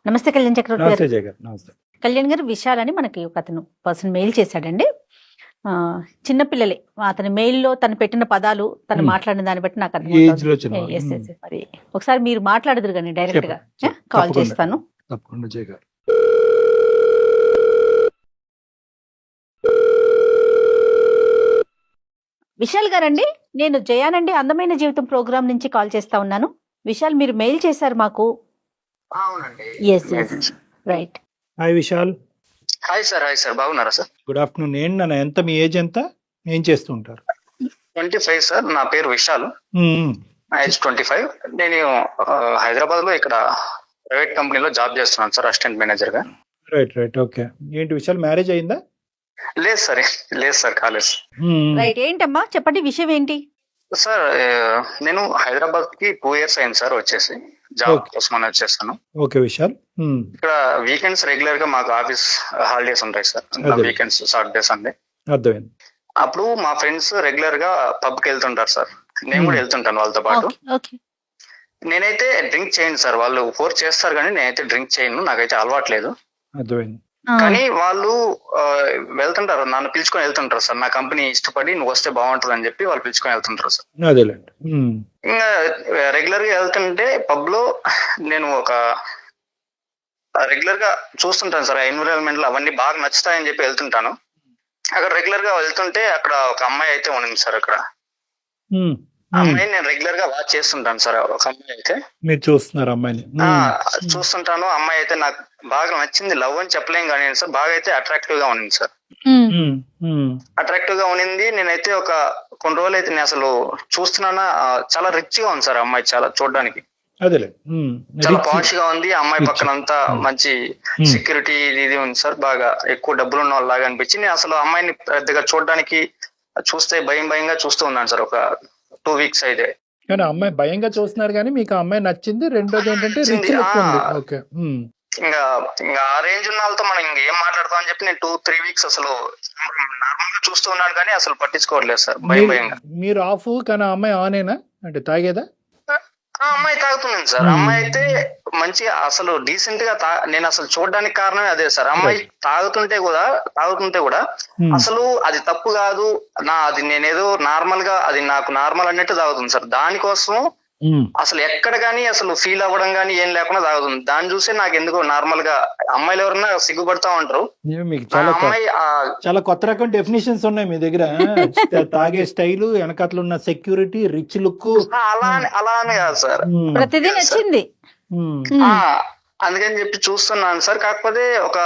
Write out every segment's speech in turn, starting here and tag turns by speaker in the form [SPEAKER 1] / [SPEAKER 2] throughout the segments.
[SPEAKER 1] నమస్తే కళ్యాణ్ చక్రవర్తి గారు.
[SPEAKER 2] నమస్తే జయ గారు. నమస్తే.
[SPEAKER 1] కళ్యాణ్ గారు విశాలని మనకి ఒక అతను పర్సన్ మెయిల్ చేశాడండి. చిన్నపిల్లలే అతని మెయిల్లో తను పెట్టిన పదాలు తను మాట్లాడిన దాన్ని బట్టి నాకు
[SPEAKER 2] ఈ ఏజ్ లో చిన్న
[SPEAKER 1] అర్థం. Yes, yes, yes. మరి ఒకసారి మీరు మాట్లాడదురు కానీ డైరెక్ట్ గా కాల్
[SPEAKER 2] తప్పకుండా.
[SPEAKER 1] చేస్తాను.
[SPEAKER 2] తప్పకుండా జయ గారు.
[SPEAKER 1] విశాల్ గారండి, నేను జయానండి అందమైన జీవితం ప్రోగ్రామ్ నుంచి కాల్ చేస్తా ఉన్నాను. విశాల్, మీరు మెయిల్ చేశారు మాకు.
[SPEAKER 3] అవునండి.
[SPEAKER 1] Yes yes right.
[SPEAKER 2] Hi Vishal.
[SPEAKER 3] Hi sir బాగున్నారా సార్?
[SPEAKER 2] Good afternoon. ఏంటి ఎంత మీ ఏజ్ ఎంత, ఏం చేస్తూ ఉంటారు?
[SPEAKER 3] 25 సార్. నా పేరు విశాల్. నా ఏజ్ 25. నేను హైదరాబాద్ లో ఇక్కడ ప్రైవేట్ కంపెనీలో జాబ్ చేస్తున్నాను సార్, అసిస్టెంట్ మేనేజర్ గా.
[SPEAKER 2] Right okay. ఏంటి విశాల్, మ్యారేజ్ అయిందా?
[SPEAKER 3] లేదు సార్ కాలేదు
[SPEAKER 1] రైట్, ఏంటమ్మా చెప్పండి, విషయం ఏంటి?
[SPEAKER 3] సార్. నేను హైదరాబాద్ కి 2 years అయింది సార్ వచ్చేసి, జాబ్
[SPEAKER 2] Okay.
[SPEAKER 3] కోసం అని వచ్చేసాను.
[SPEAKER 2] ఓకే విశాల్.
[SPEAKER 3] ఇక్కడ వీకెండ్స్ రెగ్యులర్ గా మాకు ఆఫీస్ హాలిడేస్ ఉంటాయి సార్,
[SPEAKER 2] అదే.
[SPEAKER 3] Weekends Saturday Sunday.
[SPEAKER 2] అర్థమైంది.
[SPEAKER 3] అప్పుడు మా ఫ్రెండ్స్ రెగ్యులర్ గా పబ్ కి వెళ్తుంటారు సార్, నేను కూడా వెళ్తుంటాను వాళ్ళతో పాటు.
[SPEAKER 1] ఓకే.
[SPEAKER 3] నేనైతే డ్రింక్ చేయను సార్, వాళ్ళు ఫోర్స్ చేస్తారు కానీ నేనైతే డ్రింక్ చేయను, నాకైతే అలవాట్లేదు.
[SPEAKER 2] అర్థమైంది.
[SPEAKER 3] కానీ వాళ్ళు వెళ్తుంటారు, నన్ను పిలుచుకొని వెళ్తుంటారు సార్. నా కంపెనీ ఇష్టపడి నువ్వు వస్తే బాగుంటుంది అని చెప్పి వాళ్ళు పిలుచుకొని వెళ్తుంటారు సార్.
[SPEAKER 2] అదేలేండి.
[SPEAKER 3] ఇంకా రెగ్యులర్ గా వెళ్తుంటే పబ్ లో నేను ఒక రెగ్యులర్ గా చూస్తుంటాను సార్, ఎన్విరాన్మెంట్ లో అవన్నీ బాగా నచ్చుతాయని చెప్పి వెళ్తుంటాను. అక్కడ రెగ్యులర్ గా వెళ్తుంటే అక్కడ ఒక అమ్మాయి అయితే ఉంది సార్. అక్కడ అమ్మాయిని నేను రెగ్యులర్ గా వాచ్ చేస్తుంటాను సార్. ఒక అమ్మాయి అయితే
[SPEAKER 2] మీరు చూస్తున్నారు అమ్మాయిని?
[SPEAKER 3] చూస్తుంటాను. అమ్మాయి అయితే నాకు బాగా నచ్చింది, లవ్ అని చెప్పలేం కానీ సార్, బాగా అయితే అట్రాక్టివ్ గా ఉంది సార్. అట్రాక్టివ్ గా ఉండింది. నేనైతే ఒక కొన్ని రోజులు అయితే నేను అసలు చూస్తున్నానా, చాలా రిచ్ గా ఉంది సార్ అమ్మాయి, చాలా చూడడానికి
[SPEAKER 2] అదేలే.
[SPEAKER 3] చాలా పాష్ గా ఉంది. అమ్మాయి పక్కన అంతా మంచి సెక్యూరిటీ ఇది ఉంది సార్, బాగా ఎక్కువ డబ్బులు ఉన్న వాళ్ళలాగా అనిపించి నేను అసలు అమ్మాయిని పెద్దగా చూడడానికి చూస్తే భయంగా చూస్తూ ఉన్నాను సార్ ఒక 2 weeks అయితే.
[SPEAKER 2] కానీ అమ్మాయి భయంగా చూస్తున్నారు కానీ మీకు ఆ అమ్మాయి నచ్చింది. రెండోది ఏంటంటే రిచ్ లుక్ ఉంది. ఓకే.
[SPEAKER 3] ఇంకా ఆ రేంజ్ ఉన్న వాళ్ళతో మనం ఇంకేం మాట్లాడతాం అని చెప్పి నేను 2-3 weeks అసలు నార్మల్ గా చూస్తూ ఉన్నాను కానీ అసలు పట్టించుకోవట్లేదు సార్, భయంగా.
[SPEAKER 2] మీరు ఆఫ్ కానీ ఆ అమ్మాయి ఆనేనా, అంటే తాగేదా?
[SPEAKER 3] ఆ అమ్మాయి తాగుతుంది సార్. అమ్మాయి అయితే మంచిగా అసలు డీసెంట్ గా నేను అసలు చూడడానికి కారణమే అదే సార్. అమ్మాయి తాగుతుంటే కూడా అసలు అది తప్పు కాదు, అది నేనేదో నార్మల్ గా అది నాకు నార్మల్ అన్నట్టు తాగుతుంది సార్. దానికోసం అసలు ఎక్కడ గానీ అసలు ఫీల్ అవ్వడం గానీ ఏం లేకుండా తాగుతుంది. దాన్ని చూసే నాకు ఎందుకో నార్మల్ గా అమ్మాయిలు ఎవరన్నా సిగ్గుపడతా ఉంటారు.
[SPEAKER 2] మీకు
[SPEAKER 3] అమ్మాయి
[SPEAKER 2] చాలా కొత్త రకం డెఫినేషన్స్ ఉన్నాయి మీ దగ్గర. తాగే స్టైల్, వెనకట్ల ఉన్న సెక్యూరిటీ, రిచ్ లుక్,
[SPEAKER 3] అలానే కాదు సార్,
[SPEAKER 1] ప్రతిదీ నచ్చింది.
[SPEAKER 3] అందుకని చెప్పి చూస్తున్నాను సార్. కాకపోతే ఒక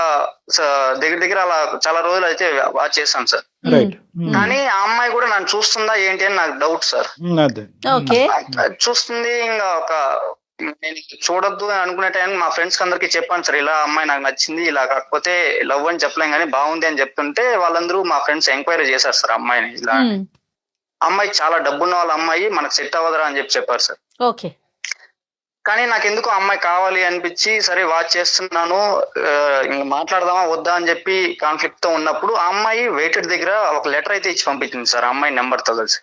[SPEAKER 3] దగ్గర అలా చాలా రోజులు అయితే వాచ్ చేశాను సార్. కానీ ఆ అమ్మాయి కూడా నన్ను చూస్తుందా ఏంటి అని నాకు డౌట్ సార్. చూస్తుంది. ఇంకా ఒక నేను చూడొద్దు అని అనుకునే టైం మా ఫ్రెండ్స్ అందరికి చెప్పాను సార్, ఇలా అమ్మాయి నాకు నచ్చింది, ఇలా కాకపోతే లవ్ అని చెప్పలేం కానీ బాగుంది అని చెప్తుంటే వాళ్ళందరూ మా ఫ్రెండ్స్ ఎంక్వైరీ చేశారు సార్ అమ్మాయిని. ఇలా అమ్మాయి చాలా డబ్బున్న వాళ్ళ అమ్మాయి, మనకు సెట్ అవ్వదురా అని చెప్పారు సార్.
[SPEAKER 1] ఓకే.
[SPEAKER 3] కానీ నాకు ఎందుకు అమ్మాయి కావాలి అనిపించి సరే వాచ్ చేస్తున్నాను, ఇంక మాట్లాడదామా వద్దా అని చెప్పి కాన్ఫ్లిక్ట్ తో ఉన్నప్పుడు ఆ అమ్మాయి వెయిటర్ దగ్గర ఒక లెటర్ అయితే ఇచ్చి పంపించింది సార్, అమ్మాయి నెంబర్ తో కలిసి.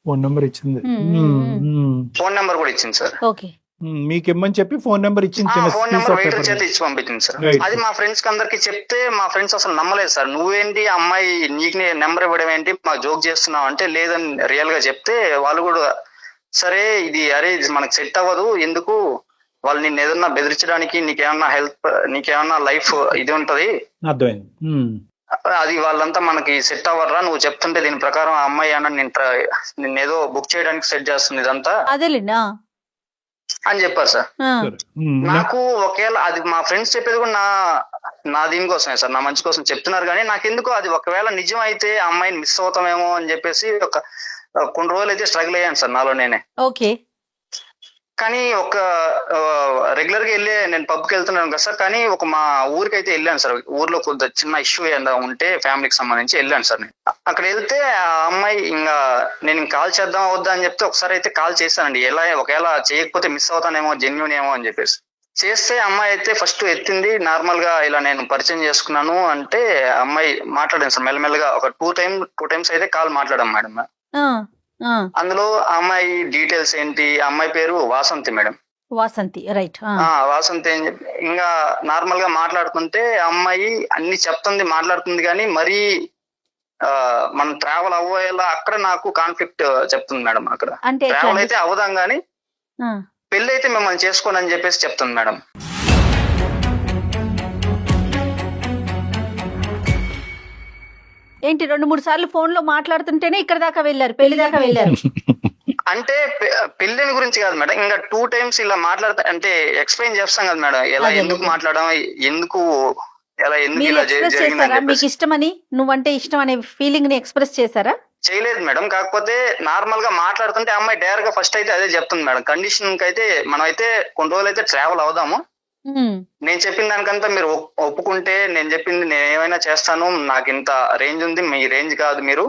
[SPEAKER 2] ఫోన్ నెంబర్ ఇచ్చింది.
[SPEAKER 3] ఫోన్ నెంబర్ కూడా ఇచ్చింది సార్.
[SPEAKER 1] ఓకే.
[SPEAKER 2] మీకు ఇమ్మని చెప్పి ఫోన్ నెంబర్ ఇచ్చింది.
[SPEAKER 3] ఫోన్ నెంబర్ వెయిటర్ చేతి ఇచ్చి పంపించింది సార్. అది మా ఫ్రెండ్స్ కి అందరికి చెప్తే మా ఫ్రెండ్స్ అసలు నమ్మలేదు సార్. నువ్వేంటి అమ్మాయి నీకు నెంబర్ ఇవ్వడం ఏంటి, మాకు జోక్ చేస్తున్నావు అంటే లేదని రియల్ గా చెప్తే వాళ్ళు కూడా సరే ఇది అరే ఇది మనకు సెట్ అవ్వదు, ఎందుకు వాళ్ళు నిన్ను ఏదన్నా బెదిరించడానికి, నీకేమన్నా లైఫ్ ఇది ఉంటది,
[SPEAKER 2] అర్థమైంది.
[SPEAKER 3] అది వాళ్ళంతా మనకి సెట్ అవ్వరా, నువ్వు చెప్తుంటే దీని ప్రకారం ఆ అమ్మాయి అన్న నిన్నేదో బుక్ చేయడానికి సెట్ చేస్తుంది ఇదంతా అని చెప్పారు సార్. నాకు ఒకవేళ అది మా ఫ్రెండ్స్ చెప్పేది కూడా నా దీనికోసమే సార్, నా మంచి కోసం చెప్తున్నారు కానీ నాకెందుకు అది ఒకవేళ నిజం అయితే ఆ అమ్మాయిని మిస్ అవుతామేమో అని చెప్పేసి కొన్ని రోజులు అయితే స్ట్రగుల్ అయ్యాను సార్ నాలో నేనే.
[SPEAKER 1] ఓకే.
[SPEAKER 3] కానీ ఒక రెగ్యులర్ గా నేను పబ్కి వెళ్తున్నాను కదా సార్, కానీ ఒక మా ఊరికి అయితే వెళ్ళాను సార్. ఊర్లో కొంత చిన్న ఇష్యూ ఏదో ఉంటే ఫ్యామిలీకి సంబంధించి వెళ్ళాను సార్. నేను అక్కడ వెళ్తే ఆ అమ్మాయి ఇంకా నేను కాల్ చేద్దాం వద్దా అని చెప్తే ఒకసారి అయితే కాల్ చేశానండి. ఒకవేళ చేయకపోతే మిస్ అవుతానేమో, జెన్యూన్ ఏమో అని చెప్పేసి చేస్తే అమ్మాయి అయితే ఫస్ట్ ఎత్తింది. నార్మల్ గా ఇలా నేను పరిచయం చేసుకున్నాను అంటే అమ్మాయి మాట్లాడాను సార్ మెల్లమెల్లగా. ఒక టూ టైమ్స్ అయితే కాల్ మాట్లాడాం మేడం.
[SPEAKER 1] ఆ,
[SPEAKER 3] అందులో ఆ అమ్మాయి డీటెయిల్స్ ఏంటి, ఆ అమ్మాయి పేరు వాసంతి మేడం.
[SPEAKER 1] వాసంతి రైట్.
[SPEAKER 3] వాసంతి అని చెప్పి ఇంకా నార్మల్ గా మాట్లాడుతుంటే ఆ అమ్మాయి అన్ని చెప్తుంది, మాట్లాడుతుంది, కానీ మరీ మనం ట్రావెల్ అవ్వేలా అక్కడ నాకు కాన్ఫ్లిక్ట్ చెప్తుంది మేడం. అక్కడ
[SPEAKER 1] అంటే ఎట్లా
[SPEAKER 3] ట్రావెల్
[SPEAKER 1] అండి?
[SPEAKER 3] అయితే అవుదాం కానీ
[SPEAKER 1] ఆ,
[SPEAKER 3] పెళ్లి అయితే మిమ్మల్ని చేసుకోను అని చెప్పేసి చెప్తుంది మేడం.
[SPEAKER 1] ఏంటి 2-3 సార్లు ఫోన్ లో మాట్లాడుతుంటేనే ఇక్కడ దాకా వెళ్ళారు, పెళ్లి దాకా వెళ్ళారు.
[SPEAKER 3] అంటే పెళ్లిని గురించి కాదు మేడం, ఇంకా 2 times ఇలా మాట్లాడతా అంటే ఎక్స్ప్లెయిన్ చేస్తాం కదా మేడం, ఎలా
[SPEAKER 1] అదే,
[SPEAKER 3] ఎందుకు
[SPEAKER 1] అదే.
[SPEAKER 3] మాట్లాడడం, ఎందుకు
[SPEAKER 1] మీరు
[SPEAKER 3] ఇలా
[SPEAKER 1] ఎక్స్ప్రెస్
[SPEAKER 3] జరిగిందని
[SPEAKER 1] చేశారా మీకు
[SPEAKER 3] చెప్పేసి.
[SPEAKER 1] ఇష్టమని, నువ్వంటే ఇష్టం అనే ఫీలింగ్ ని ఎక్స్ప్రెస్ చేశారా?
[SPEAKER 3] చేయలేదు మేడం. కాకపోతే నార్మల్ గా మాట్లాడుతుంటే అమ్మాయి డైరెక్ట్ గా ఫస్ట్ అయితే అదే చెప్తుంది మేడం, కండిషన్ కి అయితే మనం అయితే కొన్ని రోజులు అయితే ట్రావెల్ అవుదాము,
[SPEAKER 1] ఉమ్,
[SPEAKER 3] నేను చెప్పిన దానికంతా మీరు ఒప్పుకుంటే నేను చెప్పింది నేను ఏమైనా చేస్తాను, నాకు ఇంత రేంజ్ ఉంది, మీ రేంజ్ కాదు మీరు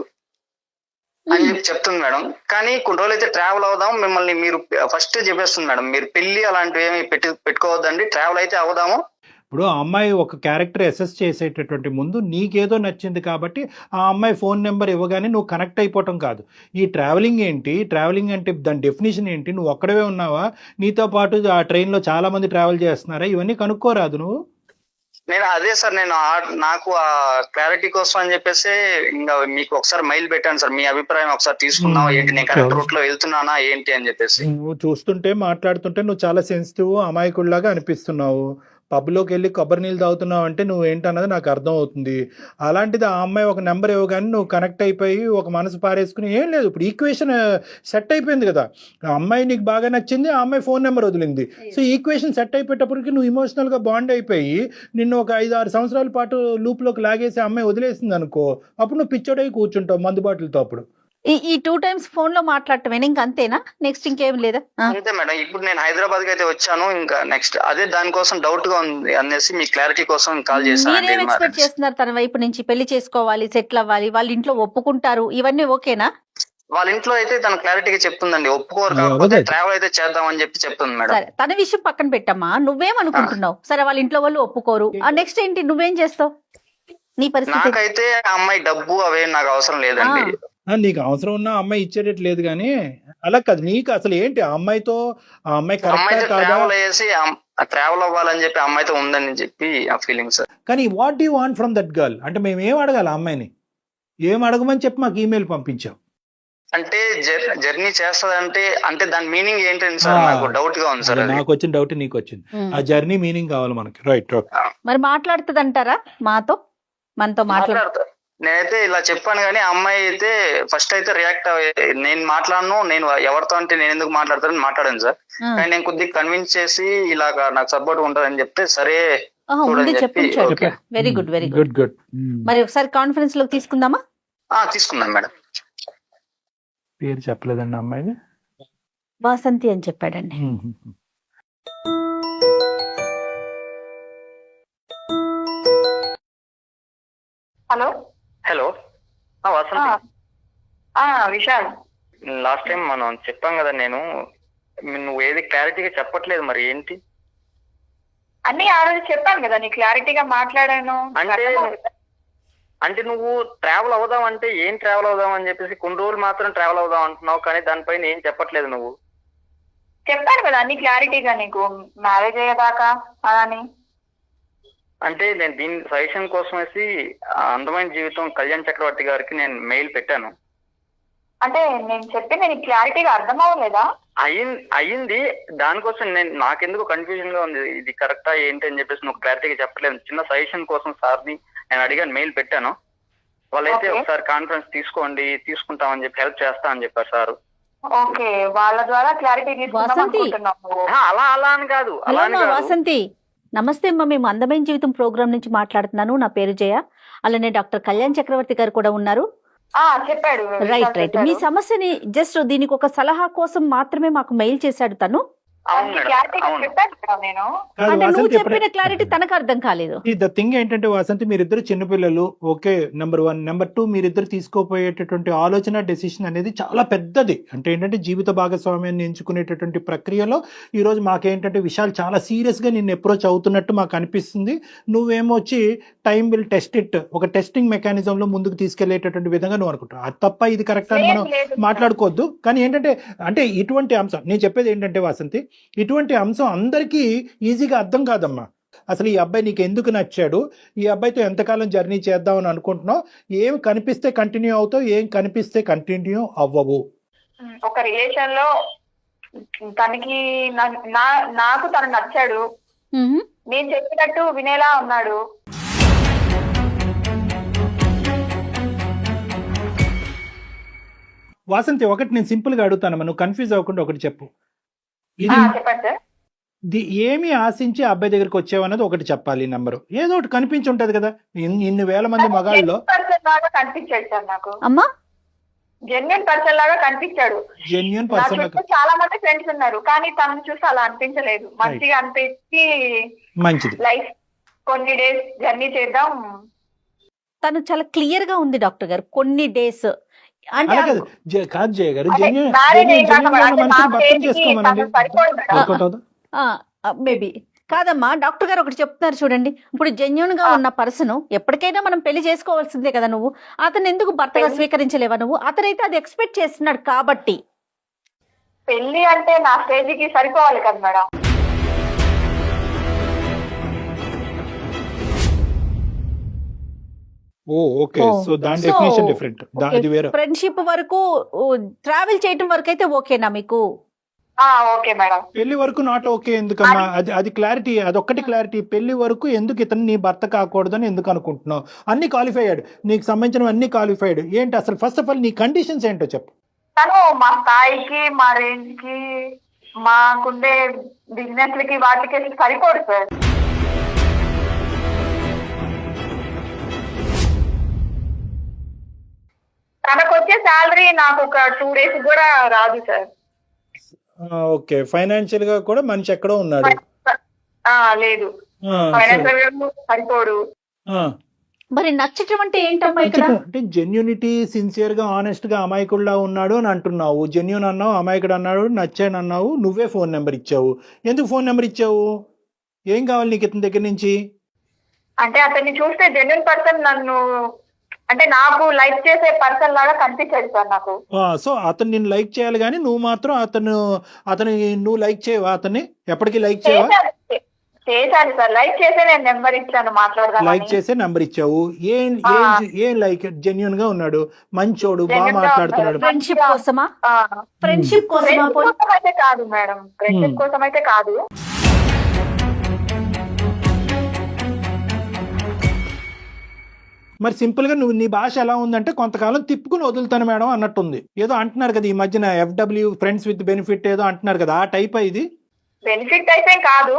[SPEAKER 3] అని చెప్పి చెప్తుంది మేడం. కానీ కొన్ని రోజులు అయితే ట్రావెల్ అవుదాం, మిమ్మల్ని మీరు ఫస్ట్ చెప్పేస్తుంది మేడం, మీరు పెళ్లి అలాంటివి ఏమి పెట్టుకోవద్దండి, ట్రావెల్ అయితే అవుదాము.
[SPEAKER 2] ఇప్పుడు ఆ అమ్మాయి ఒక క్యారెక్టర్ అసెస్ చేసేటటువంటి ముందు నీకేదో నచ్చింది కాబట్టి ఆ అమ్మాయి ఫోన్ నెంబర్ ఇవ్వగానే నువ్వు కనెక్ట్ అయిపోవటం కాదు. ఈ ట్రావెలింగ్ ఏంటి, ట్రావెలింగ్ అంటే దాని డెఫినేషన్ ఏంటి, నువ్వు ఒక్కడవే ఉన్నావా, నీతో పాటు ఆ ట్రైన్లో చాలా మంది ట్రావెల్ చేస్తున్నారా, ఇవన్నీ కనుక్కోరాదు నువ్వు?
[SPEAKER 3] నేను అదే సార్, నేను నాకు ఆ క్లారిటీ కోసం అని చెప్పేసి ఇంకా మీకు ఒకసారి మెయిల్ పెట్టాను సార్, మీ అభిప్రాయం ఒకసారి తీసుకుందాం, ఏంటి నేను కరెక్ట్ రూట్ లో వెళ్తున్నానా ఏంటి అని చెప్పేసి.
[SPEAKER 2] నువ్వు చూస్తుంటే మాట్లాడుతుంటే నువ్వు చాలా సెన్సిటివ్ అమాయకుడిలాగా అనిపిస్తున్నావు. పబ్లోకి వెళ్ళి కొబ్బరి నీళ్ళు తాగుతున్నావు అంటే నువ్వు ఏంటన్నది నాకు అర్థం అవుతుంది. అలాంటిది ఆ అమ్మాయి ఒక నెంబర్ ఇవ్వగానే నువ్వు కనెక్ట్ అయిపోయి ఒక మనసు పారేసుకుని ఏం లేదు. ఇప్పుడు ఈక్వేషన్ సెట్ అయిపోయింది కదా, ఆ అమ్మాయి నీకు బాగా నచ్చింది, ఆ అమ్మాయి ఫోన్ నెంబర్ వదిలింది. సో ఈక్వేషన్ సెట్ అయిపోయేటప్పటికి నువ్వు ఇమోషనల్గా బాండ్ అయిపోయి నిన్ను ఒక 5-6 సంవత్సరాల పాటు లూప్లోకి లాగేసి ఆ అమ్మాయి వదిలేసింది అనుకో, అప్పుడు నువ్వు పిచ్చోడై కూర్చుంటావు మందుబాటులతో. అప్పుడు
[SPEAKER 1] ఈ 2 times ఫోన్ లో మాట్లాడటమేనా, ఇంకా అంతేనా, నెక్స్ట్ ఇంకేం లేదా?
[SPEAKER 3] అంతే మేడం. ఇప్పుడు నేను హైదరాబాద్ కి అయితే వచ్చాను, ఇంకా నెక్స్ట్ అదే దానికోసం డౌట్ గా ఉంది అనేసి మీ క్లారిటీ కోసం కాల్
[SPEAKER 1] మీరేం ఎక్స్పెక్ట్
[SPEAKER 3] చేశాను.
[SPEAKER 1] చేస్తున్నారు తన వైపు నుంచి? పెళ్లి చేసుకోవాలి, సెటిల్ అవ్వాలి, వాళ్ళ ఇంట్లో ఒప్పుకుంటారు, ఇవన్నీ ఓకేనా?
[SPEAKER 3] వాళ్ళ ఇంట్లో అయితే తన క్లారిటీగా చెప్తుందండి, ఒప్పుకోరు,
[SPEAKER 2] అదే,
[SPEAKER 3] కాకపోతే
[SPEAKER 2] అదే.
[SPEAKER 3] ట్రావెల్ అయితే చేద్దాం అని చెప్పి చెప్తుంది మేడం.
[SPEAKER 1] సరే, తన విషయం పక్కన పెట్టమ్మా, నువ్వేమనుకుంటున్నావు? సరే, వాళ్ళ ఇంట్లో వాళ్ళు ఒప్పుకోరు, నెక్స్ట్ ఏంటి, నువ్వేం చేస్తావు? నీ పరిస్థితి
[SPEAKER 3] నాకైతే ఆ అమ్మాయి డబ్బు అవే నాకు అవసరం లేదండి.
[SPEAKER 2] నీకు అవసరం ఉన్న అమ్మాయి ఇచ్చేటట్టు లేదు. కానీ అలా కాదు, నీకు అసలు ఏంటి ఆ అమ్మాయితో, ఆ అమ్మాయి కరెక్టా
[SPEAKER 3] అమ్మాయితో
[SPEAKER 2] కాదా?
[SPEAKER 3] ట్రావెల్ అయ్యేసి ట్రావెల్ అవ్వాలని చెప్పి అమ్మాయితో ఉందని చెప్పి ఆ ఫీలింగ్ సార్.
[SPEAKER 2] కానీ what do want from that girl అంటే మేము ఏం అడగాలి ఆ అమ్మాయిని? ఏం అడగమని చెప్పి మాకు ఈమెయిల్ పంపించావు.
[SPEAKER 3] అంటే జర్నీ చేస్తదంటే అంటే దాని మీనింగ్ ఏంటంటే సార్ నాకు డౌట్ గా ఉంది సార్.
[SPEAKER 2] అదే, నాకు వచ్చిన డౌట్ నీకు వచ్చింది. ఆ జర్నీ మీనింగ్ కావాలి మనకి. రైట్.
[SPEAKER 1] మరి మాట్లాడుతుంది అంటారా మనతో మాట్లాడుతా?
[SPEAKER 3] నేనైతే ఇలా చెప్పాను, కానీ ఆ అమ్మాయి అయితే ఫస్ట్ అయితే రియాక్ట్ నేను మాట్లాడను, నేను ఎవరితో అంటే నేను ఎందుకు మాట్లాడతానని మాట్లాడాను సార్. కానీ నేను కొద్దిగా కన్విన్స్ చేసి ఇలాగా నాకు సపోర్ట్ ఉంటుందని చెప్తే సరే చూడని చెప్పి okay.
[SPEAKER 1] Very good, very good.
[SPEAKER 2] Good.
[SPEAKER 1] మరి ఒకసారి కాన్ఫరెన్స్ లోకి తీసుకుందామా?
[SPEAKER 3] తీసుకున్నాం మేడం.
[SPEAKER 2] పేరు చెప్పలేదండి అమ్మాయిని.
[SPEAKER 1] వాసంతి అని చెప్పాడండి.
[SPEAKER 4] Hello
[SPEAKER 3] hello Vasanthi,
[SPEAKER 4] Vishal.
[SPEAKER 3] Last time మనం చెప్పాం కదా, నువ్వు ఏది క్లారిటీగా చెప్పట్లేదు, మరి ఏంటి?
[SPEAKER 4] అన్ని ఆ రోజు చెప్పాను కదా, నీ క్లారిటీగా మాట్లాడాను.
[SPEAKER 3] అంటే నువ్వు ట్రావెల్ అవుదాం అంటే ఏం ట్రావెల్ అవుదాం అని చెప్పేసి కొన్ని రోజులు మాత్రం ట్రావెల్ అవుదాం అంటున్నావు, కానీ దానిపైన ఏం చెప్పట్లేదు నువ్వు.
[SPEAKER 4] చెప్పాను కదా అన్ని క్లారిటీగా నీకు, మ్యారేజ్ అయ్యేదాకా అలాని.
[SPEAKER 3] అంటే నేను దీని సజెషన్ కోసం వేసి అందమైన జీవితం కళ్యాణ్ చక్రవర్తి గారికి నేను మెయిల్ పెట్టాను.
[SPEAKER 4] అంటే నేను చెప్పింది నీకు క్లారిటీగా అర్థం అవ్వలేదా?
[SPEAKER 3] అయ్యింది. దానికోసం నాకెందుకు కన్ఫ్యూజన్ గా ఉంది, ఇది కరెక్టా ఏంటి అని చెప్పేసి నువ్వు క్లారిటీగా చెప్పలేదు. చిన్న సజెషన్ కోసం సార్ని నేను అడిగాను, మెయిల్ పెట్టాను. వాళ్ళైతే ఒకసారి కాన్ఫరెన్స్ తీసుకుంటామని చెప్పి హెల్ప్ చేస్తా అని చెప్పారు సార్.
[SPEAKER 4] ఓకే, వాళ్ళ ద్వారా క్లారిటీ
[SPEAKER 3] అలా అని కాదు.
[SPEAKER 1] వాసంతి, నమస్తే అమ్మా, మేము అందమైన జీవితం ప్రోగ్రామ్ నుంచి మాట్లాడుతున్నాను. నా పేరు జయ. అలానే డాక్టర్ కళ్యాణ్ చక్రవర్తి గారు కూడా ఉన్నారు.
[SPEAKER 4] చెప్పాడు.
[SPEAKER 1] రైట్. మీ సమస్యని జస్ట్ దీనికి ఒక సలహా కోసం మాత్రమే మాకు మెయిల్ చేశాడు తను.
[SPEAKER 3] అవును మేడం,
[SPEAKER 4] క్లారిటీగా
[SPEAKER 3] అవును.
[SPEAKER 4] చెప్పాను మేడం నేను.
[SPEAKER 2] కాదు
[SPEAKER 1] అంటే నువ్వు
[SPEAKER 2] వాసంతి
[SPEAKER 1] చెప్పిన క్లారిటీ తనకు అర్థం కాలేదు.
[SPEAKER 2] ద థింగ్ ఏంటంటే వాసంతి మీరిద్దరు చిన్నపిల్లలు, ఓకే, నెంబర్ 1. నెంబర్ 2, మీరిద్దరు తీసుకోపోయేటటువంటి ఆలోచన డెసిషన్ అనేది చాలా పెద్దది. అంటే ఏంటంటే జీవిత భాగస్వామ్యాన్ని ఎంచుకునేటటువంటి ప్రక్రియలో ఈరోజు మాకేంటంటే విషయాలు చాలా సీరియస్గా నిన్ను అప్రోచ్ అవుతున్నట్టు మాకు అనిపిస్తుంది. నువ్వేమో వచ్చి టైం విల్ టెస్ట్ ఇట్, ఒక టెస్టింగ్ మెకానిజంలో ముందుకు తీసుకెళ్లేటటువంటి విధంగా నువ్వు అనుకుంటావు. అది తప్ప ఇది కరెక్ట్ అని మనం
[SPEAKER 4] లేదు.
[SPEAKER 2] మాట్లాడుకోవద్దు. కానీ ఏంటంటే అంటే ఇటువంటి అంశం నేను చెప్పేది ఏంటంటే వాసంతి, ఇటువంటి అంశం అందరికీ ఈజీగా అర్థం కాదమ్మా. అసలు ఈ అబ్బాయి నీకు ఎందుకు నచ్చాడు, ఈ అబ్బాయితో ఎంతకాలం జర్నీ చేద్దామని అనుకుంటున్నావు, ఏం కనిపిస్తే కంటిన్యూ అవుతావు, ఏం కనిపిస్తే కంటిన్యూ అవ్వవు.
[SPEAKER 4] ఒక రిలేషన్ లో తనకి నాకు తను నచ్చాడు,
[SPEAKER 1] మ్మ్.
[SPEAKER 4] నేను చెప్పినట్టు వినేలా ఉన్నాడు.
[SPEAKER 2] వాసంతి ఒకటి నేను సింపుల్ గా అడుగుతానమ్మా, నువ్వు కన్ఫ్యూజ్ అవ్వకుండా ఒకటి చెప్పు. ఇది
[SPEAKER 4] చెప్పండి సార్.
[SPEAKER 2] ఏమి ఆశించి ఆ అబ్బాయి దగ్గరికి వచ్చావన్నది ఒకటి చెప్పాలి. నెంబరు ఏదో ఒకటి కనిపించి ఉంటది కదా, ఇన్ని వేల మంది మగాళ్ళలో.
[SPEAKER 4] పర్సన్ లాగా కనిపించాడు సార్ నాకు,
[SPEAKER 1] అమ్మా
[SPEAKER 4] జెన్యున్ పర్సన్ లాగా కనిపించాడు.
[SPEAKER 2] జెన్యున్
[SPEAKER 4] నా
[SPEAKER 2] పర్సన్
[SPEAKER 4] చుట్టూ చాలా మంది ఫ్రెండ్స్ ఉన్నారు, కానీ తనను చూసి అలా అనిపించలేదు. మంచిగా అనిపించి
[SPEAKER 2] మంచిది.
[SPEAKER 4] లైఫ్ కొన్ని డేస్ జర్నీ చేద్దాం.
[SPEAKER 1] తను చాలా క్లియర్ గా ఉంది డాక్టర్ గారు, కొన్ని డేస్ అంటే
[SPEAKER 2] అలా కాదు కాదు జయ గారు,
[SPEAKER 4] అంటే
[SPEAKER 2] జెన్యున్
[SPEAKER 4] marriage అయ్యాక
[SPEAKER 2] జెన్యున్
[SPEAKER 4] అంటే
[SPEAKER 2] మనిషిని
[SPEAKER 4] మా
[SPEAKER 2] భర్తం
[SPEAKER 4] స్టేజ్కి
[SPEAKER 2] చేసుకోమనండి.
[SPEAKER 4] తను సరిపోదు మేడం.
[SPEAKER 2] వర్కౌట్ అవుదా?
[SPEAKER 1] మేబీ కాదమ్మా, డాక్టర్ గారు ఒకటి చెప్తున్నారు చూడండి. ఇప్పుడు జెన్యున్ గా ఉన్న పర్సన్ ఎప్పటికైనా మనం పెళ్లి చేసుకోవాల్సిందే కదా. నువ్వు అతను ఎందుకు భర్తగా స్వీకరించలేవా? నువ్వు అతనైతే అది ఎక్స్పెక్ట్ చేస్తున్నాడు కాబట్టి.
[SPEAKER 4] పెళ్లి అంటే నా స్టేజ్ కి సరిపోవాలి కదా మేడం.
[SPEAKER 2] ఓ ఓకే,
[SPEAKER 1] ఓ.
[SPEAKER 2] సో దాని
[SPEAKER 1] So,
[SPEAKER 2] డెఫినేషన్ డిఫరెంట్, అది వేరే.
[SPEAKER 1] ఫ్రెండ్షిప్ వరకు ట్రావెల్ చేయటం వరకు అయితే ఓకేనా మీకు?
[SPEAKER 4] Okay madam.
[SPEAKER 2] పెళ్లి వరకు నాట్ ఓకే ఎందుకమ్మా? అది క్లారిటీ, అదొక్కటి క్లారిటీ. పెళ్లి వరకు ఎందుకు ఇతను నీ భర్త కాకూడదు అని ఎందుకు అనుకుంటున్నావు? అన్ని క్వాలిఫైడ్, నీకు సంబంధించిన అన్ని క్వాలిఫైడ్. ఏంటి అసలు ఫస్ట్ ఆఫ్ ఆల్ నీ కండిషన్స్ ఏంటో చెప్పు.
[SPEAKER 4] తను మా స్థాయికి, మా రేంజ్ కి, మాకుండే బిజినెస్ లకి వాటికి సరిపోడు సార్. తనకు వచ్చే శాలరీ నాకు ఒక 2 days కూడా రాదు సార్.
[SPEAKER 2] ఓకే, ఫైనాన్షియల్ గా కూడా మనిషి ఎక్కడో ఉన్నాడు.
[SPEAKER 4] లేదు,
[SPEAKER 2] ఆ,
[SPEAKER 4] ఫైనాన్షియల్ గా సరిపోడు.
[SPEAKER 2] ఆ.
[SPEAKER 1] మరి నచ్చటం అంటే ఏంటమ్మా ఇక్కడ?
[SPEAKER 2] అంటే జెన్యూనిటీ, సిన్సియర్ గా, ఆనెస్ట్ గా అమాయకుడిలా ఉన్నాడు అని అంటున్నావు. జెన్యూన్ అన్నావు, అమాయకుడు అన్నాడు, నచ్చాను అన్నావు. నువ్వే ఫోన్ నెంబర్ ఇచ్చావు. ఎందుకు ఫోన్ నెంబర్ ఇచ్చావు? ఏం కావాలి నీకు ఇతని దగ్గర నుంచి?
[SPEAKER 4] అంటే అతన్ని చూస్తే జెన్యున్ పర్సన్, నన్ను అంటే నాకు లైక్ చేసే పర్సన్ లాగా కనిపించాడు సార్ నాకు.
[SPEAKER 2] సో అతను నేను లైక్ చేయాలి కానీ నువ్వు మాత్రం అతని నువ్వు లైక్ చేయవా? అతన్ని ఎప్పటికీ లైక్ చేయవా?
[SPEAKER 4] చేశాను సార్, లైక్ చేసే నేను నెంబర్ ఇచ్చాను మాట్లాడదాం.
[SPEAKER 2] లైక్ చేసే నెంబర్ ఇచ్చావు. ఏం లైక్? జెన్యూన్ గా ఉన్నాడు, మంచోడు, బాగా
[SPEAKER 4] Genuine గా
[SPEAKER 2] మాట్లాడుతున్నాడు.
[SPEAKER 4] ఉన్నాడు.
[SPEAKER 1] ఫ్రెండ్షిప్ కోసమా? ఫ్రెండ్షిప్ కోసమా?
[SPEAKER 4] ఫ్రెండ్షిప్ కోసం అయితే కాదు మేడం, ఫ్రెండ్షిప్ కోసం అయితే కాదు.
[SPEAKER 2] మరి సింపుల్ గా నువ్వు నీ భాష ఎలా ఉందంటే కొంతకాలం తిప్పుకుని వదులుతాను మేడం అన్నట్టుంది. ఏదో అంటున్నారు కదా ఈ మధ్యన, FW ఫ్రెండ్స్ విత్ బెనిఫిట్ ఏదో అంటున్నారు కదా, ఆ టైప్ ఇది.
[SPEAKER 4] బెనిఫిట్ అయితే కాదు,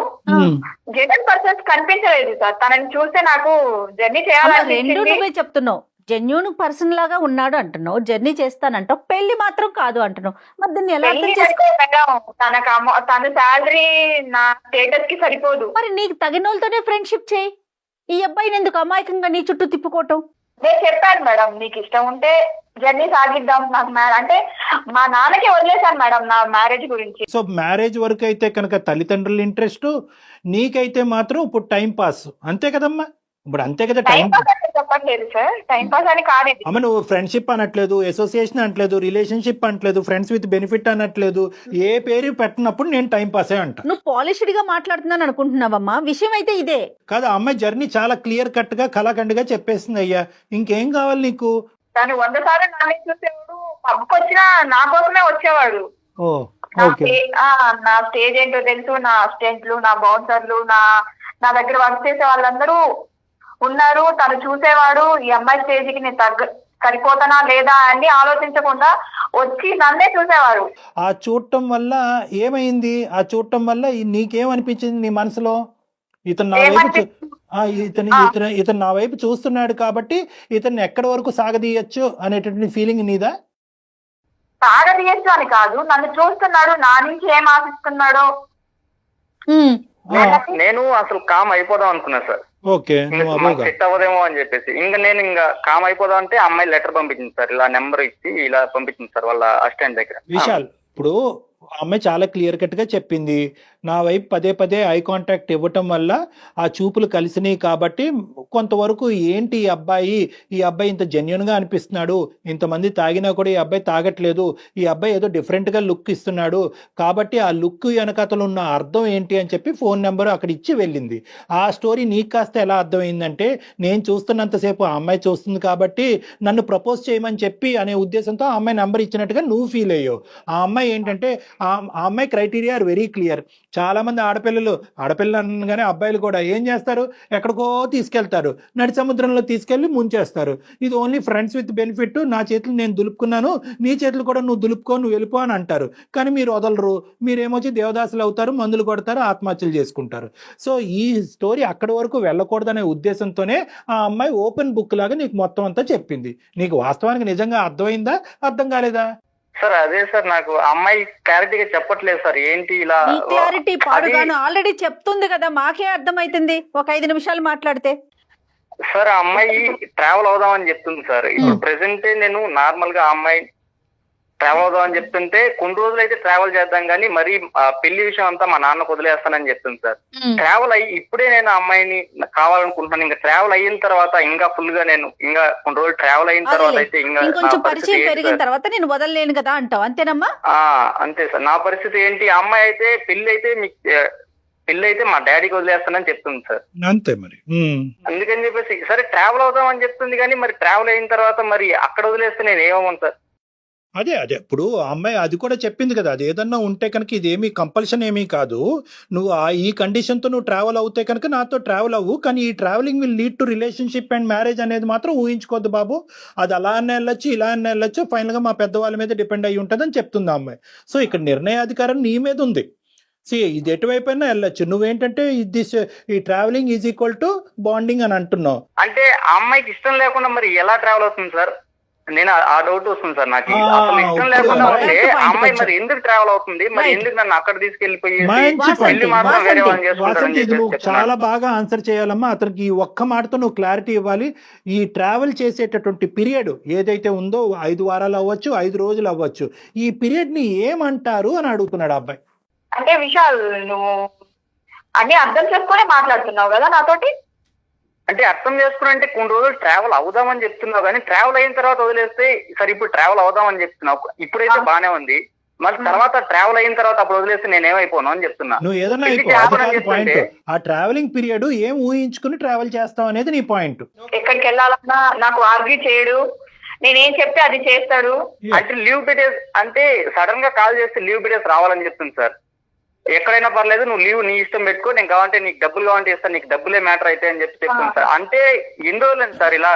[SPEAKER 4] జెన్యున్ పర్సన్స్ కనిపించలేదు సార్. తనని చూస్తే నాకు జర్నీ
[SPEAKER 1] రెండు
[SPEAKER 4] చేయాలనిపించింది.
[SPEAKER 1] నువ్వే చెప్తున్నావు. జెన్యూన్ పర్సన్ లాగా ఉన్నాడు అంటున్నావు, జర్నీ చేస్తానంటావు, పెళ్లి మాత్రం కాదు అంటున్నావు. మరి దీన్ని ఎలా అర్థం
[SPEAKER 4] పెళ్లి
[SPEAKER 1] చేసుకో?
[SPEAKER 4] అయితే మేడం, తన శాలరీ నా స్టేటస్ కి సరిపోదు.
[SPEAKER 1] మరి నీకు తగిన వాళ్ళతోనే ఫ్రెండ్షిప్ చేయి. ఈ అబ్బాయిని ఎందుకు అమాయకంగా నీ చుట్టూ తిప్పుకోవటం?
[SPEAKER 4] నేను చెప్పాను మేడం, నీకు ఇష్టం ఉంటే జర్నీ సాగిద్దాం. నాకు అంటే మా నాన్నకి వదిలేశాను మేడం నా మ్యారేజ్ గురించి.
[SPEAKER 2] సో మ్యారేజ్ వరకు అయితే కనుక తల్లిదండ్రుల ఇంట్రెస్ట్, నీకైతే మాత్రం ఇప్పుడు టైం పాస్, అంతే కదమ్మా? ఇప్పుడు అంతే కదా
[SPEAKER 4] టైం
[SPEAKER 2] టైం.
[SPEAKER 4] పాస్ అంటే చెప్పట్లేదు సార్, టైం పాస్ అని కాదు ఇది.
[SPEAKER 2] అమ్మ నువ్వు ఫ్రెండ్షిప్ అనట్లేదు, అసోసియేషన్ అనట్లేదు, రిలేషన్షిప్ అనట్లేదు, ఫ్రెండ్స్ విత్ బెనిఫిట్ అనట్లేదు, ఏ పేరు పెట్టినప్పుడు నేను టైం పాసే అంట.
[SPEAKER 1] నువ్వు పాలిష్డ్ గా మాట్లాడుతున్నాను అనుకుంటున్నావమ్మా, విషయం అయితే ఇదే.
[SPEAKER 2] కాదు, ఆ అమ్మాయి జర్నీ చాలా క్లియర్ కట్ గా కళాఖండిగా చెప్పేసింది. అయ్యా ఇంకేం కావాలి నీకు?
[SPEAKER 4] తను 100 సార్లు నాన్న చూసేవాడు, పబ్కి వచ్చినా నా కోసమే వచ్చేవాడు.
[SPEAKER 2] ఓ ఓకే.
[SPEAKER 4] నా స్టేజ్ ఏంటో తెలుసు, నా అసిస్టెంట్లు, నా బౌన్సర్లు, నా దగ్గర వర్క్ చేసే వాళ్ళందరూ ఉన్నారు. తను చూసేవాడు, ఈ అమ్మాయి స్టేజ్ కి నేను సరిపోతానా లేదా అని ఆలోచించకుండా వచ్చి నన్నే చూసేవాడు.
[SPEAKER 2] ఆ చూడటం వల్ల ఏమైంది? ఆ చూడటం వల్ల నీకేమనిపించింది నీ మనసులో? ఇతను నా వైపు ఇతను నా వైపు చూస్తున్నాడు కాబట్టి ఇతన్ని ఎక్కడి వరకు సాగదీయచ్చు అనేటువంటి ఫీలింగ్ నీదా?
[SPEAKER 4] సాగదీయచ్చు అని కాదు, నన్ను చూస్తున్నాడు, నా నుంచి ఏం ఆశిస్తున్నాడో
[SPEAKER 1] ఉమ్.
[SPEAKER 3] నేను అసలు కామ్ అయిపోదాం అనుకున్నా సార్.
[SPEAKER 2] ఓకే, నువ్వు అవ్వగా
[SPEAKER 3] సెట్ అవ్వదేమో అని చెప్పేసి నేను ఇంకా కామ్ అయిపోదాం అంటే అమ్మాయి లెటర్ పంపించింది సార్, ఇలా నెంబర్ ఇచ్చి ఇలా పంపించింది సార్ వాళ్ళ అసిస్టెంట్ దగ్గర.
[SPEAKER 2] విశాల్, ఇప్పుడు ఆ అమ్మాయి చాలా క్లియర్ కట్ గా చెప్పింది, నా వైపు పదే పదే ఐ కాంటాక్ట్ ఇవ్వటం వల్ల ఆ చూపులు కలిసినాయి కాబట్టి కొంతవరకు ఏంటి ఈ అబ్బాయి ఇంత జెన్యున్ గా అనిపిస్తున్నాడు, ఇంతమంది తాగినా కూడా ఈ అబ్బాయి తాగట్లేదు, ఈ అబ్బాయి ఏదో డిఫరెంట్ గా లుక్ ఇస్తున్నాడు, కాబట్టి ఆ లుక్ వెనకతలు ఉన్న అర్థం ఏంటి అని చెప్పి ఫోన్ నెంబర్ అక్కడ ఇచ్చి వెళ్ళింది. ఆ స్టోరీ నీకు కాస్త ఎలా అర్థమైందంటే, నేను చూస్తున్నంతసేపు ఆ అమ్మాయి చూస్తుంది కాబట్టి నన్ను ప్రపోజ్ చేయమని చెప్పి అనే ఉద్దేశంతో ఆ అమ్మాయి నెంబర్ ఇచ్చినట్టుగా నువ్వు ఫీల్ అయ్యావు. ఆ అమ్మాయి ఏంటంటే ఆ అమ్మాయి క్రైటీరియా ఆర్ వెరీ క్లియర్. చాలా మంది ఆడపిల్లలు అనగానే అబ్బాయిలు కూడా ఏం చేస్తారు, ఎక్కడికో తీసుకెళ్తారు, నడి సముద్రంలో తీసుకెళ్లి ముంచేస్తారు. ఇది ఓన్లీ ఫ్రెండ్స్ విత్ బెనిఫిట్, నా చేతులు నేను దులుపుకున్నాను, నీ చేతులు కూడా నువ్వు దులుపుకో, నువ్వు వెళ్ళిపో అని అంటారు. కానీ మీరు వదలరు, మీరేమొచ్చి దేవదాసులు అవుతారు, మందులు కొడతారు, ఆత్మహత్యలు చేసుకుంటారు. సో ఈ స్టోరీ అక్కడి వరకు వెళ్ళకూడదనే ఉద్దేశంతోనే ఆ అమ్మాయి ఓపెన్ బుక్ లాగా నీకు మొత్తం అంతా చెప్పింది. నీకు వాస్తవానికి నిజంగా అర్థమైందా, అర్థం కాలేదా?
[SPEAKER 3] సార్ అదే సార్, నాకు అమ్మాయి క్లారిటీగా చెప్పట్లేదు సార్, ఏంటి ఇలా
[SPEAKER 1] ఈ క్లారిటీ పాడుగాను ఆల్రెడీ చెప్తుంది కదా, మాకే అర్థమైతుంది ఒక 5 నిమిషాలు మాట్లాడితే.
[SPEAKER 3] సార్ ఆ అమ్మాయి ట్రావెల్ అవుదామని చెప్తుంది సార్. ఇప్పుడు ప్రెసెంట్ నేను నార్మల్ గా ఆ అమ్మాయి ట్రావెల్ అవుదాం అని చెప్తుంటే కొన్ని రోజులు అయితే ట్రావెల్ చేద్దాం కానీ మరి పెళ్లి విషయం అంతా మా నాన్నకు వదిలేస్తానని చెప్తుంది సార్. ట్రావెల్ అయ్యి ఇప్పుడే నేను ఆ అమ్మాయిని కావాలనుకుంటున్నాను, ఇంకా ట్రావెల్ అయిన తర్వాత ఇంకా ఫుల్ గా నేను ఇంకా కొన్ని రోజులు ట్రావెల్ అయిన తర్వాత అయితే
[SPEAKER 1] ఇంకొంచెం పరిచయం పెరిగిన తర్వాత నేను వదలలేను కదా అంటావు, అంతేనమ్మా?
[SPEAKER 3] అంతే సార్, నా పరిస్థితి ఏంటి, ఆ అమ్మాయి అయితే పెళ్లి అయితే మా డాడీకి వదిలేస్తానని చెప్తుంది సార్.
[SPEAKER 2] అంతే మరి.
[SPEAKER 3] అందుకని చెప్పేసి సరే ట్రావెల్ అవుదాం అని చెప్తుంది కానీ మరి ట్రావెల్ అయిన తర్వాత మరి అక్కడ వదిలేస్తే నేను ఏమవును సార్?
[SPEAKER 2] అదే ఇప్పుడు ఆ అమ్మాయి అది కూడా చెప్పింది కదా, అది ఏదన్నా ఉంటే కనుక ఇదేమీ కంపల్షన్ ఏమీ కాదు, నువ్వు ఈ కండిషన్తో నువ్వు ట్రావెల్ అవుతే కనుక నాతో ట్రావెల్ అవ్వు, కానీ ఈ travelling will lead to relationship and marriage అనేది మాత్రం ఊహించుకోవద్దు బాబు, అది అలా అన్న వెళ్ళొచ్చు ఇలా అన్న వెళ్ళొచ్చు, ఫైనల్గా మా పెద్దవాళ్ళ మీద డిపెండ్ అయ్యి ఉంటుందని చెప్తుంది ఆ అమ్మాయి. సో ఇక్కడ నిర్ణయాధికారం నీ మీద ఉంది. ఇది ఎటువైపు అయినా వెళ్ళొచ్చు, నువ్వేంటంటే ఈ travelling is equal to bonding అని అంటున్నావు.
[SPEAKER 3] అంటే ఆ అమ్మాయికి ఇష్టం లేకుండా మరి ఎలా ట్రావెల్ అవుతుంది సార్? నేను ఆ డౌట్ వస్తుంది సార్ నాకు. అసలు ఇష్టం లేకుండా ఉంటే అమ్మాయి మరి ఎందుకు ట్రావెల్ అవుతుంది, మరి ఎందుకు నన్ను అక్కడ తీసుకెళ్లిపోయి మాత్రం వేరే వాళ్ళని చేసుకుంటారని
[SPEAKER 2] నువ్వు చాలా బాగా ఆన్సర్ చేయాలమ్మా. అతనికి ఈ ఒక్క మాటతో నువ్వు క్లారిటీ ఇవ్వాలి. ఈ ట్రావెల్ చేసేటటువంటి పీరియడ్ ఏదైతే ఉందో 5 వారాలు అవ్వచ్చు, 5 రోజులు అవ్వచ్చు, ఈ పీరియడ్ ని ఏమంటారు అని అడుగుతున్నాడు అబ్బాయి.
[SPEAKER 4] అంటే విశాల్, నువ్వు అన్ని అర్థం చేసుకునే మాట్లాడుతున్నావు కదా నాతోటి.
[SPEAKER 3] అంటే అర్థం చేసుకుని కొన్ని రోజులు ట్రావెల్ అవుదామని చెప్తున్నావు కానీ ట్రావెల్ అయిన తర్వాత వదిలేస్తే సరే ఇప్పుడు ట్రావెల్ అవుదామని చెప్తున్నావు, ఇప్పుడైతే బానే ఉంది, మరి తర్వాత ట్రావెల్ అయిన తర్వాత అప్పుడు వదిలేస్తే నేనేమైపోను అని చెప్తున్నా.
[SPEAKER 2] నువ్వు ఏదన్నా పాయింట్, ఆ ట్రావెలింగ్ పీరియడ్ ఏం ఊహించుకుని ట్రావెల్ చేస్తావు అనేది నీ పాయింట్.
[SPEAKER 4] ఎక్కడికి వెళ్ళాలన్నా నాకు ఆర్గ్యూ చేయడు, నేనేం చెప్తే అది చేస్తాడు.
[SPEAKER 3] అంటే లీవ్ పెట్టేసి అంటే సడన్ గా కాల్ చేస్తే లీవ్ పెట్టేసి రావాలని చెప్తుంది సార్. ఎక్కడైనా పర్లేదు, నువ్వు లీవ్ నీ ఇష్టం పెట్టుకో, నేను కావాలంటే నీకు డబ్బులు కావాలంటే ఇస్తాను, నీకు డబ్బులే మ్యాటర్ అయితే అని చెప్తుంది సార్. అంటే ఎన్ని రోజులు సార్ ఇలా?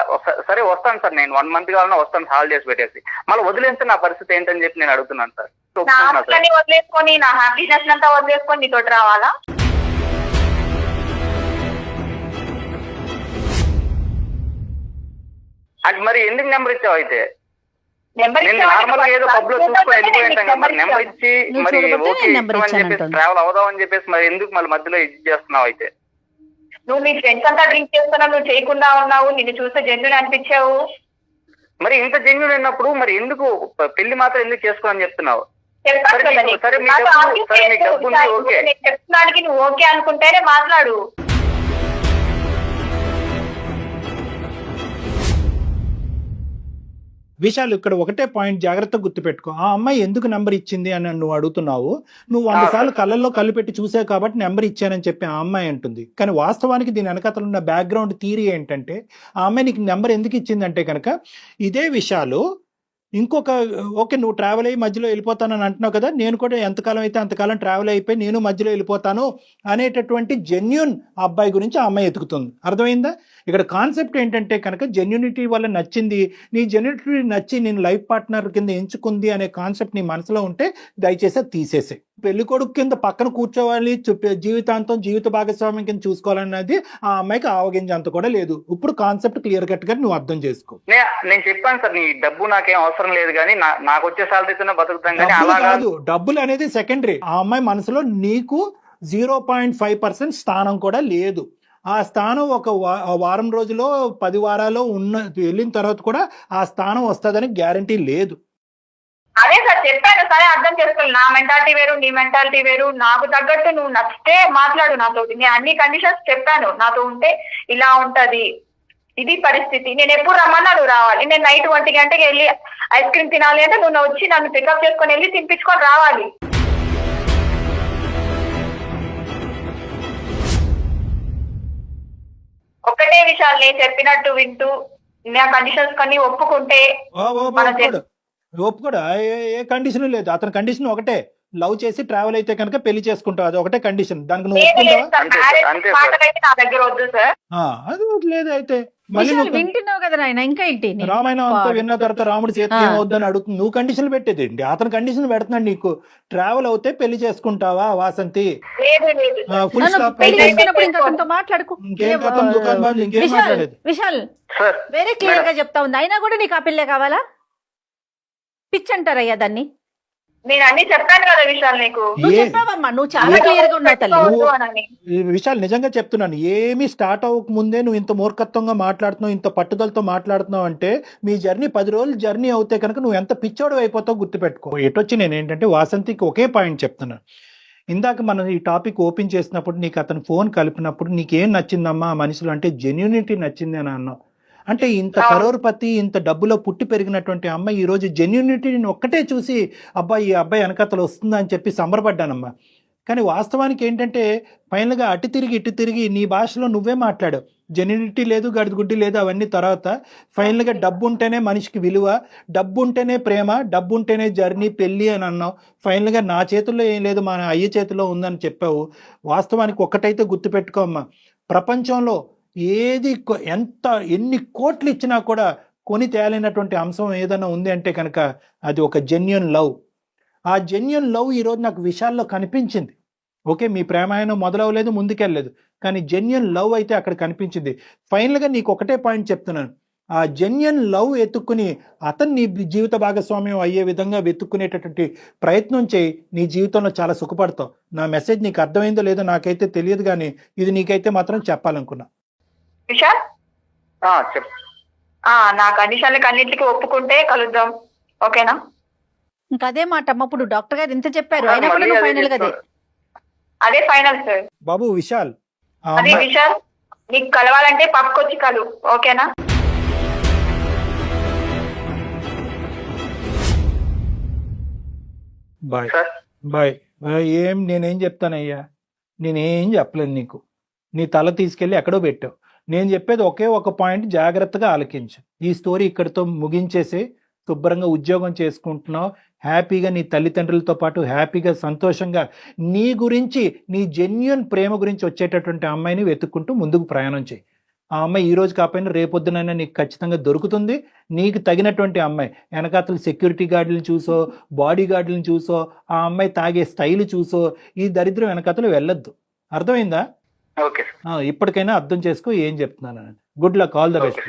[SPEAKER 3] సరే వస్తాను సార్, నేను 1 మంత్ కావాలన్నా వస్తాను హాలిడేస్ పెట్టేసి, మళ్ళీ వదిలేస్తే నా పరిస్థితి ఏంటని చెప్పి నేను అడుగుతున్నాను సార్.
[SPEAKER 4] వదిలేసుకొని నా హ్యాపీనెస్ అంతా వదిలేసుకొని నీతో రావాలా?
[SPEAKER 3] అంటే మరి ఎందుకు నెంబర్ ఇచ్చావు అయితే? నేను నార్మల్ గా ఏదో పబ్ లో చూసుకొని వెళ్ళిపోయింటాం కదా, మరి నెంబర్ ఇచ్చి మరి ఓకే అని చెప్పేసి ట్రావెల్ అవుదాం అని చెప్పేసి మరి ఎందుకు మళ్ళీ మధ్యలో ఇది చేస్తున్నావు అయితే?
[SPEAKER 4] నువ్వు మీ ఫ్రెండ్స్ అంతా డ్రింక్ చేస్తున్నావు, నువ్వు చేయకుండా ఉన్నావు, నిన్ను చూస్తే జెన్యూన్ అనిపించావు.
[SPEAKER 3] మరి ఇంత జెన్యూన్ అయినప్పుడు మరి ఎందుకు పెళ్లి మాత్రం ఎందుకు చేసుకోవాలని చెప్తున్నావు?
[SPEAKER 4] చెప్తున్నానికి నువ్వు ఓకే అనుకుంటేనే మాట్లాడు.
[SPEAKER 2] విశాల్, ఇక్కడ ఒకటే పాయింట్ జాగ్రత్తగా గుర్తుపెట్టుకో. ఆ అమ్మాయి ఎందుకు నెంబర్ ఇచ్చింది అని నువ్వు అడుగుతున్నావు. నువ్వు 100 సార్లు కళ్ళల్లో కళ్ళు పెట్టి చూసావు కాబట్టి నెంబర్ ఇచ్చానని చెప్పి ఆ అమ్మాయి అంటుంది. కానీ వాస్తవానికి దీని వెనకతలు ఉన్న బ్యాక్గ్రౌండ్ థియరీ ఏంటంటే, ఆ అమ్మాయి నీకు నెంబర్ ఎందుకు ఇచ్చిందంటే కనుక ఇదే విషయాలు ఇంకొక ఓకే నువ్వు ట్రావెల్ అయ్యి మధ్యలో వెళ్ళిపోతానని అంటున్నావు కదా, నేను కూడా ఎంతకాలం అయితే అంతకాలం ట్రావెల్ అయిపోయి నేను మధ్యలో వెళ్ళిపోతాను అనేటటువంటి జెన్యూన్ అబ్బాయి గురించి ఆ అమ్మాయి ఎతుకుతుంది. అర్థమైందా? ఇక్కడ కాన్సెప్ట్ ఏంటంటే కనుక జెన్యూనిటీ వల్ల నచ్చింది, నీ జెన్యూనిటీ నచ్చి నేను లైఫ్ పార్ట్నర్ కింద ఎంచుకుంది అనే కాన్సెప్ట్ నీ మనసులో ఉంటే దయచేసి అది తీసేసే. పెళ్లి కొడుకు కింద పక్కన కూర్చోవాలి, జీవితాంతం జీవిత భాగస్వామ్యం కింద చూసుకోవాలన్నది ఆ అమ్మాయికి ఆవగింజ అంత కూడా లేదు. ఇప్పుడు కాన్సెప్ట్ క్లియర్ కట్ గా నువ్వు అర్థం చేసుకో.
[SPEAKER 3] నేను చెప్పాను సార్, నీ డబ్బు నాకేం అవసరం లేదు కానీ నాకు వచ్చే సాలరీతోనే బతుకుతాం కానీ అలా కాదు.
[SPEAKER 2] డబ్బులు అనేది సెకండరీ. ఆ అమ్మాయి మనసులో నీకు 0.5% స్థానం కూడా లేదు. ఆ స్థానం ఒక వారం రోజులో 10 వారాల్లో వెళ్ళిన తర్వాత కూడా ఆ స్థానం వస్తుందని గ్యారంటీ లేదు.
[SPEAKER 4] అదే సార్ చెప్పాను, సరే అర్థం చేసుకోవాలి. నా మెంటాలిటీ వేరు, నీ మెంటాలిటీ వేరు. నాకు తగ్గట్టు నువ్వు నచ్చితే మాట్లాడు నాతో. నేను అన్ని కండిషన్స్ చెప్పాను, నాతో ఉంటే ఇలా ఉంటది, ఇది పరిస్థితి. నేను ఎప్పుడు రమ్మన్నా నువ్వు రావాలి. నేను నైట్ 1 గంటకి వెళ్ళి ఐస్ క్రీమ్ తినాలి అంటే నువ్వు వచ్చి నన్ను పికప్ చేసుకొని వెళ్ళి తినిపించుకొని రావాలి. ఒకటే విషయాలు నేను చెప్పినట్టు వింటూ నా కండిషన్స్ కొన్ని ఒప్పుకుంటే
[SPEAKER 2] ఒప్పుకోడా? ఏ కండిషన్ లేదు. అతని కండిషన్ ఒకటే, లవ్ చేసి ట్రావెల్ అయితే కనుక పెళ్లి చేసుకుంటావు, అది ఒకటే కండిషన్. దానికి నువ్వు ఒప్పుకుంటావా?
[SPEAKER 4] మాటలైతే నా దగ్గర వద్దు సార్.
[SPEAKER 2] అది లేదు. అయితే మళ్ళీ
[SPEAKER 1] విశాల్ వింటున్నావు కదా నాయన, ఇంకా ఏంటి
[SPEAKER 2] రామాయణం అంతా విన్న తర్వాత రాముడు చేతి ఏమవుద్దని అడుగుతుంది. నువ్వు కండిషన్లు పెట్టేది ఏంటి? అతను కండిషన్ పెడుతున్నాడు నీకు. ట్రావెల్ అవుతే పెళ్లి చేసుకుంటావా వాసంతి? Full stop.
[SPEAKER 1] పెళ్లి చేసుకున్నప్పుడు ఇంకా అతనితో మాట్లాడుకో.
[SPEAKER 2] ఇంకేం కథం దుకాణం బాబు, ఇంకేం మాట్లాడేది?
[SPEAKER 1] విశాల్ వేరే క్లియర్ గా చెప్తా ఉంది, అయినా కూడా నీకు ఆ పిల్లే కావాలా? పిచ్ అంటారయ్యా దాన్ని.
[SPEAKER 4] నేను అన్ని చెప్పాను కదా విశాల్ నీకు.
[SPEAKER 1] నువ్వు చెప్పావమ్మా, నువ్వు చాలా క్లియర్ గా ఉన్నావు తల్లి.
[SPEAKER 2] ఈ విషయాలు నిజంగా చెప్తున్నాను. ఏమీ స్టార్ట్ అవ్వక ముందే నువ్వు ఇంత మూర్ఖత్వంగా మాట్లాడుతున్నావు, ఇంత పట్టుదలతో మాట్లాడుతున్నావు అంటే మీ జర్నీ 10 రోజులు జర్నీ అవుతే కనుక నువ్వు ఎంత పిచ్చోడు అయిపోతావు గుర్తుపెట్టుకో. ఎటొచ్చి నేను ఏంటంటే వాసంతికి ఒకే పాయింట్ చెప్తున్నాను. ఇందాక మనం ఈ టాపిక్ ఓపెన్ చేసినప్పుడు నీకు అతను ఫోన్ కలిపినప్పుడు నీకేం నచ్చిందమ్మా ఆ మనిషిలో అంటే జెన్యూనిటీ నచ్చింది అని అన్నావు. అంటే ఇంత కరోర్పతి, ఇంత డబ్బులో పుట్టి పెరిగినటువంటి అమ్మాయి ఈ రోజు జెన్యూనిటీని ఒక్కటే చూసి అబ్బాయి ఈ అబ్బాయి వెనకతలు వస్తుందా అని చెప్పి సంబరపడ్డానమ్మా. కానీ వాస్తవానికి ఏంటంటే ఫైనల్గా అటు తిరిగి నీ భాషలో నువ్వే మాట్లాడావు. జెన్యూనిటీ లేదు, గడిగుడ్డి లేదు, అవన్నీ తర్వాత ఫైనల్గా డబ్బు ఉంటేనే మనిషికి విలువ, డబ్బు ఉంటేనే ప్రేమ, డబ్బు ఉంటేనే జర్నీ, పెళ్ళి అని అన్నావు. ఫైనల్గా నా చేతుల్లో ఏం లేదు, మా అయ్య చేతిలో ఉందని చెప్పావు. వాస్తవానికి ఒక్కటైతే గుర్తుపెట్టుకో అమ్మా, ప్రపంచంలో ఏది ఎన్ని కోట్లు ఇచ్చినా కూడా కొని తేలినటువంటి అంశం ఏదైనా ఉంది అంటే కనుక అది ఒక జెన్యూన్ లవ్. ఆ జెన్యూన్ లవ్ ఈరోజు నాకు విషయాల్లో కనిపించింది. ఓకే, మీ ప్రేమాయణం మొదలవలేదు, ముందుకెళ్ళలేదు, కానీ జెన్యూన్ లవ్ అయితే అక్కడ కనిపించింది. ఫైనల్గా నీకు ఒకటే పాయింట్ చెప్తున్నాను, ఆ జెన్యూన్ లవ్ ఎత్తుక్కుని అతను నీ జీవిత భాగస్వామ్యం అయ్యే విధంగా వెతుక్కునేటటువంటి ప్రయత్నం చేయి. నీ జీవితంలో చాలా సుఖపడతావు. నా మెసేజ్ నీకు అర్థమైందో లేదో నాకైతే తెలియదు, కానీ ఇది నీకైతే మాత్రం చెప్పాలనుకున్నా.
[SPEAKER 4] విశాల్
[SPEAKER 3] చెప్పు.
[SPEAKER 4] నా కండిషన్లకి అన్నిటికీ ఒప్పుకుంటే కలుద్దాం, ఓకేనా?
[SPEAKER 1] ఇంకా అదే మాట అమ్మ. ఇప్పుడు డాక్టర్ గారు ఎంత చెప్పారు, అయినా కూడా నువ్వు ఫైనల్ గా
[SPEAKER 4] అదే ఫైనల్ సార్.
[SPEAKER 2] బాబు విశాల్,
[SPEAKER 4] అదే విశాల్, నీకు కలవాలంటే పప్పుకొచ్చి కలు, ఓకేనా?
[SPEAKER 2] Bye bye. నేనేం చెప్తానయ్యా, నేనేం చెప్పలేను నీకు. నీ తల తీసుకెళ్ళి ఎక్కడో పెట్టావు. నేను చెప్పేది ఒకే ఒక పాయింట్, జాగ్రత్తగా ఆలకించు. ఈ స్టోరీ ఇక్కడితో ముగించేసి శుభ్రంగా ఉద్యోగం చేసుకుంటున్నావు, హ్యాపీగా నీ తల్లిదండ్రులతో పాటు హ్యాపీగా సంతోషంగా నీ గురించి, నీ జెన్యూన్ ప్రేమ గురించి వచ్చేటటువంటి అమ్మాయిని వెతుక్కుంటూ ముందుకు ప్రయాణం చేయి. ఆ అమ్మాయి ఈ రోజు కాకపోయినా రేపొద్దునైనా నీకు ఖచ్చితంగా దొరుకుతుంది. నీకు తగినటువంటి అమ్మాయి. వెనకాతలు సెక్యూరిటీ గార్డులను చూసో, బాడీ గార్డులను చూసో, ఆ అమ్మాయి తాగే స్టైల్ చూసో ఈ దరిద్రం వెనకాతలు వెళ్ళొద్దు. అర్థమైందా?
[SPEAKER 3] ఓకే,
[SPEAKER 2] ఇప్పటికైనా అర్థం చేసుకో ఏం చెప్తున్నాను. Good luck, all the best.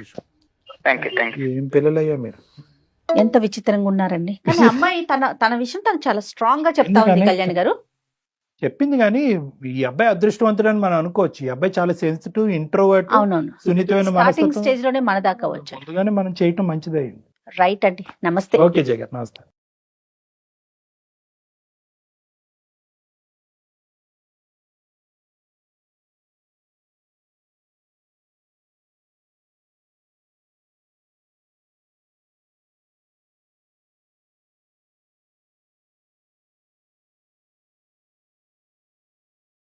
[SPEAKER 2] ఏం పిల్లలయ్యా మీరు,
[SPEAKER 1] ఎంత విచిత్రంగా ఉన్నారండి. కానీ అమ్మాయి తన విషయం తను చాలా స్ట్రాంగ్ గా చెప్తా ఉంది కళ్యాణ్ గారు.
[SPEAKER 2] చెప్పింది కానీ ఈ అబ్బాయి అదృష్టవంతుడని మనం అనుకోవచ్చు. ఈ అబ్బాయి చాలా సెన్సిటివ్, ఇంట్రోవర్ట్,
[SPEAKER 1] అవునవును,
[SPEAKER 2] సున్నితమైన
[SPEAKER 1] స్టార్టింగ్ స్టేజ్ లోనే మన దాకా వచ్చాడు.
[SPEAKER 2] ముందుగానే మనం చేయటం మంచిదయ్యింది.
[SPEAKER 1] రైట్ అండి, నమస్తే.
[SPEAKER 2] ఓకే జగన్, నమస్తే.